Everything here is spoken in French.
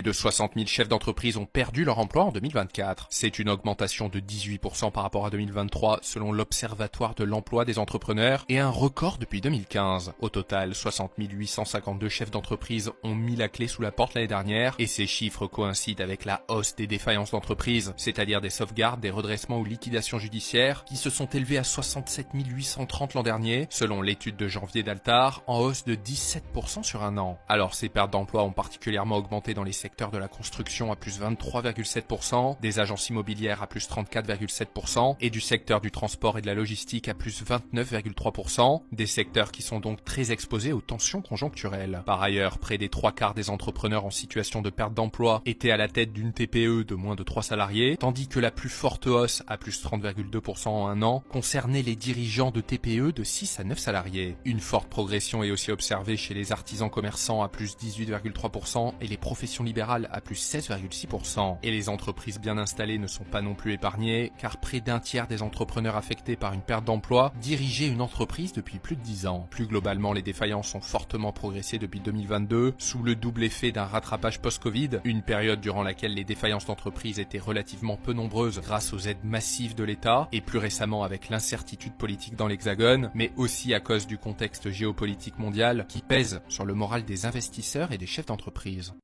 de 60 000 chefs d'entreprise ont perdu leur emploi en 2024. C'est une augmentation de 18% par rapport à 2023 selon l'Observatoire de l'emploi des entrepreneurs et un record depuis 2015. Au total, 60 852 chefs d'entreprise ont mis la clé sous la porte l'année dernière et ces chiffres coïncident avec la hausse des défaillances d'entreprise, c'est-à-dire des sauvegardes, des redressements ou liquidations judiciaires qui se sont élevés à 67 830 l'an dernier, selon l'étude de janvier d'Altar, en hausse de 17% sur un an. Alors ces pertes d'emploi ont particulièrement augmenté dans les secteurs de la construction à plus 23,7%, des agences immobilières à plus 34,7% et du secteur du transport et de la logistique à plus 29,3%, des secteurs qui sont donc très exposés aux tensions conjoncturelles. Par ailleurs, près des 3/4 des entrepreneurs en situation de perte d'emploi étaient à la tête d'une TPE de moins de 3 salariés, tandis que la plus forte hausse, à plus 30,2% en un an, concernait les dirigeants de TPE de 6 à 9 salariés. Une forte progression est aussi observée chez les artisans commerçants à plus 18,3% et les professions libérales à plus 16,6%. Et les entreprises bien installées ne sont pas non plus épargnées, car près d'un tiers des entrepreneurs affectés par une perte d'emploi dirigeaient une entreprise depuis plus de 10 ans. Plus globalement, les défaillances ont fortement progressé depuis 2022, sous le double effet d'un rattrapage post-Covid, une période durant laquelle les défaillances d'entreprises étaient relativement peu nombreuses grâce aux aides massives de l'État, et plus récemment avec l'incertitude politique dans l'Hexagone, mais aussi à cause du contexte géopolitique mondial qui pèse sur le moral des investisseurs et des chefs d'entreprise.